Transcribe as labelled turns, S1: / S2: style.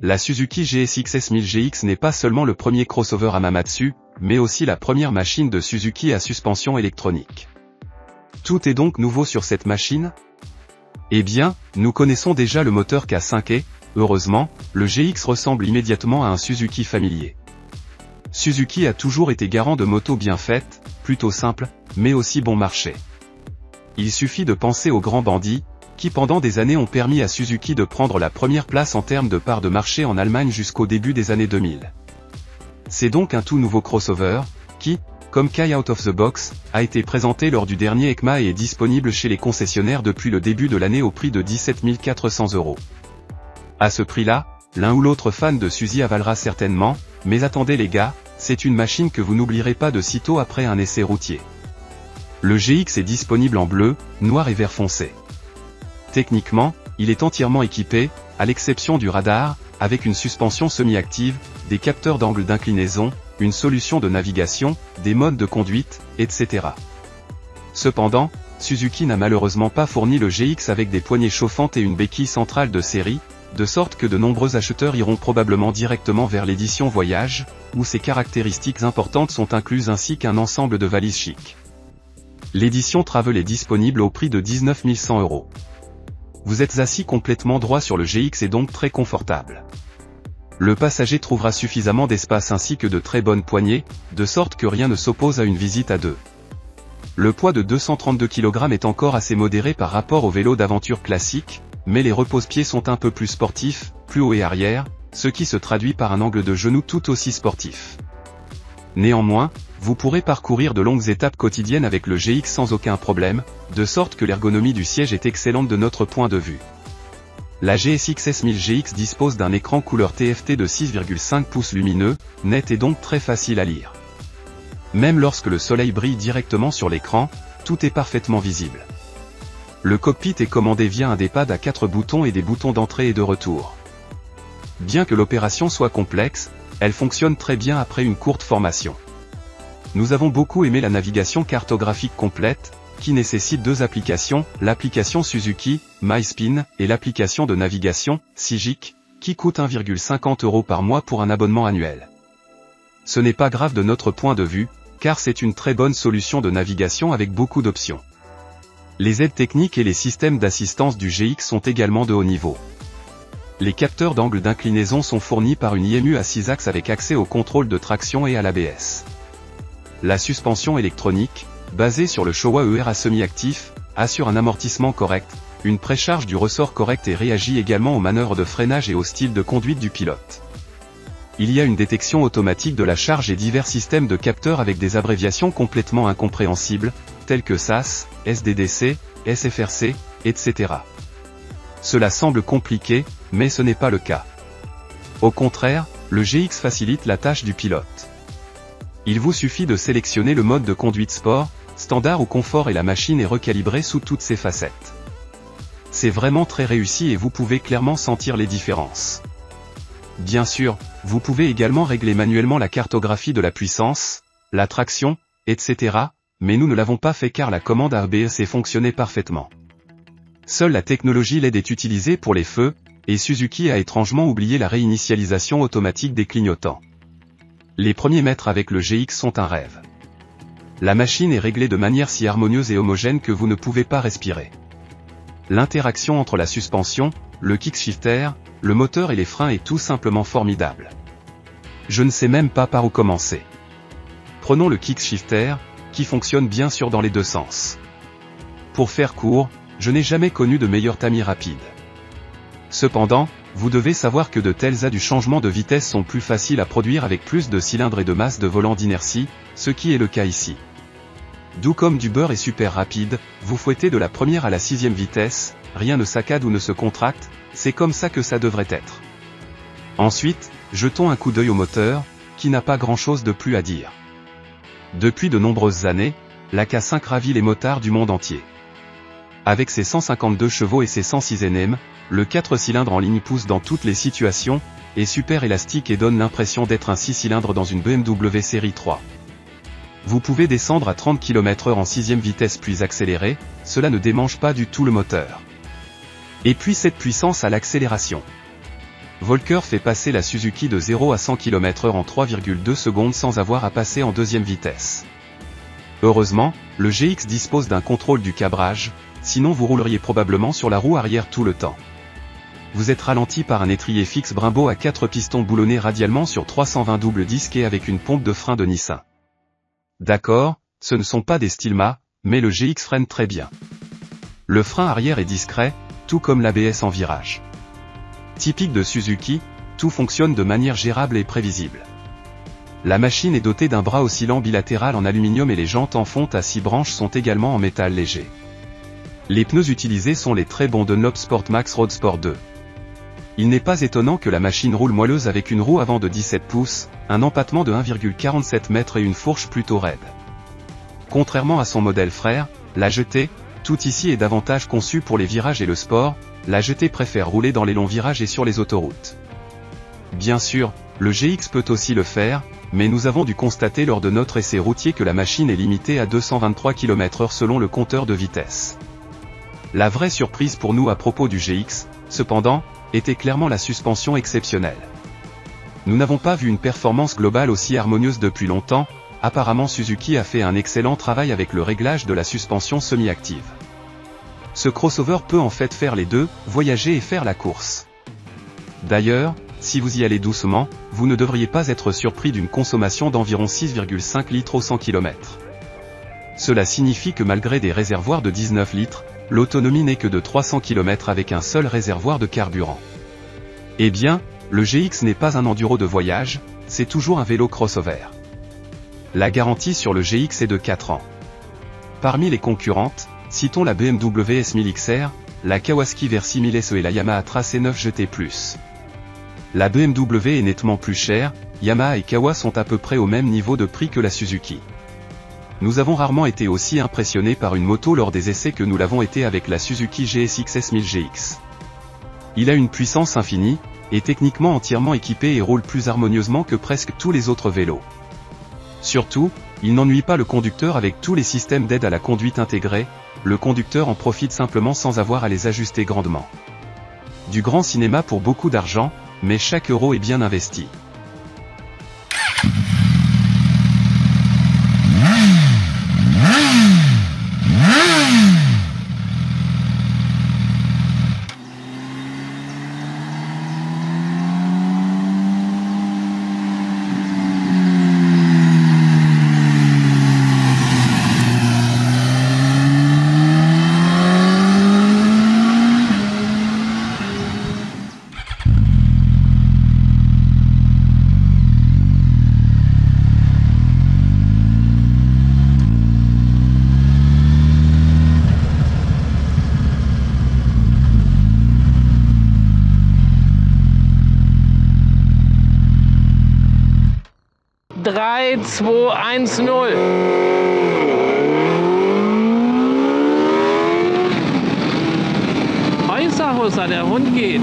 S1: La Suzuki GSX-S 1000GX n'est pas seulement le premier crossover Hamamatsu, mais aussi la première machine de Suzuki à suspension électronique. Tout est donc nouveau sur cette machine? Eh bien, nous connaissons déjà le moteur K5 et, heureusement, le GX ressemble immédiatement à un Suzuki familier. Suzuki a toujours été garant de motos bien faites, plutôt simples, mais aussi bon marché. Il suffit de penser aux grands bandits, qui pendant des années ont permis à Suzuki de prendre la première place en termes de part de marché en Allemagne jusqu'au début des années 2000. C'est donc un tout nouveau crossover, qui, comme Kai Out of the Box, a été présenté lors du dernier EICMA et est disponible chez les concessionnaires depuis le début de l'année au prix de 17 400 €. À ce prix-là, l'un ou l'autre fan de Suzy avalera certainement, mais attendez les gars, c'est une machine que vous n'oublierez pas de sitôt après un essai routier. Le GX est disponible en bleu, noir et vert foncé. Techniquement, il est entièrement équipé, à l'exception du radar, avec une suspension semi-active, des capteurs d'angle d'inclinaison, une solution de navigation, des modes de conduite, etc. Cependant, Suzuki n'a malheureusement pas fourni le GX avec des poignées chauffantes et une béquille centrale de série, de sorte que de nombreux acheteurs iront probablement directement vers l'édition Voyage, où ces caractéristiques importantes sont incluses ainsi qu'un ensemble de valises chic. L'édition Travel est disponible au prix de 19 100 €. Vous êtes assis complètement droit sur le GX et donc très confortable. Le passager trouvera suffisamment d'espace ainsi que de très bonnes poignées, de sorte que rien ne s'oppose à une visite à deux. Le poids de 232 kg est encore assez modéré par rapport au vélo d'aventure classique, mais les repose-pieds sont un peu plus sportifs, plus haut et arrière, ce qui se traduit par un angle de genou tout aussi sportif. Néanmoins, vous pourrez parcourir de longues étapes quotidiennes avec le GX sans aucun problème, de sorte que l'ergonomie du siège est excellente de notre point de vue. La GSX-S 1000GX dispose d'un écran couleur TFT de 6,5 pouces lumineux, net et donc très facile à lire. Même lorsque le soleil brille directement sur l'écran, tout est parfaitement visible. Le cockpit est commandé via un D-pad à 4 boutons et des boutons d'entrée et de retour. Bien que l'opération soit complexe, elle fonctionne très bien après une courte formation. Nous avons beaucoup aimé la navigation cartographique complète, qui nécessite deux applications, l'application Suzuki, MySpin, et l'application de navigation, Sigic, qui coûte 1,50 € par mois pour un abonnement annuel. Ce n'est pas grave de notre point de vue, car c'est une très bonne solution de navigation avec beaucoup d'options. Les aides techniques et les systèmes d'assistance du GX sont également de haut niveau. Les capteurs d'angle d'inclinaison sont fournis par une IMU à 6 axes avec accès au contrôle de traction et à l'ABS. La suspension électronique, basée sur le Showa ER à semi-actif, assure un amortissement correct, une précharge du ressort correcte et réagit également aux manœuvres de freinage et au style de conduite du pilote. Il y a une détection automatique de la charge et divers systèmes de capteurs avec des abréviations complètement incompréhensibles, telles que SAS, SDDC, SFRC, etc. Cela semble compliqué, mais ce n'est pas le cas. Au contraire, le GX facilite la tâche du pilote. Il vous suffit de sélectionner le mode de conduite sport, standard ou confort et la machine est recalibrée sous toutes ses facettes. C'est vraiment très réussi et vous pouvez clairement sentir les différences. Bien sûr, vous pouvez également régler manuellement la cartographie de la puissance, la traction, etc., mais nous ne l'avons pas fait car la commande ABS fonctionnait parfaitement. Seule la technologie LED est utilisée pour les feux, et Suzuki a étrangement oublié la réinitialisation automatique des clignotants. Les premiers mètres avec le GX sont un rêve. La machine est réglée de manière si harmonieuse et homogène que vous ne pouvez pas respirer. L'interaction entre la suspension, le kickshifter, le moteur et les freins est tout simplement formidable. Je ne sais même pas par où commencer. Prenons le kickshifter, qui fonctionne bien sûr dans les deux sens. Pour faire court, je n'ai jamais connu de meilleur tamis rapide. Cependant, vous devez savoir que de tels as du changement de vitesse sont plus faciles à produire avec plus de cylindres et de masse de volant d'inertie, ce qui est le cas ici. D'où comme du beurre est super rapide, vous fouettez de la première à la 6e vitesse, rien ne saccade ou ne se contracte, c'est comme ça que ça devrait être. Ensuite, jetons un coup d'œil au moteur, qui n'a pas grand-chose de plus à dire. Depuis de nombreuses années, la K5 ravit les motards du monde entier. Avec ses 152 chevaux et ses 106 Nm, le 4 cylindres en ligne pousse dans toutes les situations, est super élastique et donne l'impression d'être un 6 cylindres dans une BMW série 3. Vous pouvez descendre à 30 km/h en 6e vitesse puis accélérer, cela ne démange pas du tout le moteur. Et puis cette puissance à l'accélération. Volker fait passer la Suzuki de 0 à 100 km/h en 3,2 secondes sans avoir à passer en 2e vitesse. Heureusement, le GX dispose d'un contrôle du cabrage, sinon vous rouleriez probablement sur la roue arrière tout le temps. Vous êtes ralenti par un étrier fixe Brembo à 4 pistons boulonnés radialement sur 320 double disques et avec une pompe de frein de Nissin. D'accord, ce ne sont pas des Stilma, mais le GX freine très bien. Le frein arrière est discret, tout comme l'ABS en virage. Typique de Suzuki, tout fonctionne de manière gérable et prévisible. La machine est dotée d'un bras oscillant bilatéral en aluminium et les jantes en fonte à 6 branches sont également en métal léger. Les pneus utilisés sont les très bons Dunlop Sport Max Road Sport 2. Il n'est pas étonnant que la machine roule moelleuse avec une roue avant de 17 pouces, un empattement de 1,47 m et une fourche plutôt raide. Contrairement à son modèle frère, la GT, tout ici est davantage conçu pour les virages et le sport, la GT préfère rouler dans les longs virages et sur les autoroutes. Bien sûr, le GX peut aussi le faire, mais nous avons dû constater lors de notre essai routier que la machine est limitée à 223 km/h selon le compteur de vitesse. La vraie surprise pour nous à propos du GX, cependant, était clairement la suspension exceptionnelle. Nous n'avons pas vu une performance globale aussi harmonieuse depuis longtemps, apparemment Suzuki a fait un excellent travail avec le réglage de la suspension semi-active. Ce crossover peut en fait faire les deux, voyager et faire la course. D'ailleurs, si vous y allez doucement, vous ne devriez pas être surpris d'une consommation d'environ 6,5 litres au 100 km. Cela signifie que malgré des réservoirs de 19 litres, l'autonomie n'est que de 300 km avec un seul réservoir de carburant. Eh bien, le GX n'est pas un enduro de voyage, c'est toujours un vélo crossover. La garantie sur le GX est de 4 ans. Parmi les concurrentes, citons la BMW S1000 XR, la Kawasaki Versys 1000 SE et la Yamaha Tracé 9 GT+. La BMW est nettement plus chère, Yamaha et Kawa sont à peu près au même niveau de prix que la Suzuki. Nous avons rarement été aussi impressionnés par une moto lors des essais que nous l'avons été avec la Suzuki GSX S1000 GX. Il a une puissance infinie, est techniquement entièrement équipé et roule plus harmonieusement que presque tous les autres vélos. Surtout, il n'ennuie pas le conducteur avec tous les systèmes d'aide à la conduite intégrés, le conducteur en profite simplement sans avoir à les ajuster grandement. Du grand cinéma pour beaucoup d'argent, mais chaque euro est bien investi.
S2: Drei, 2, 1, 0. Häuserhusser, der Hund geht.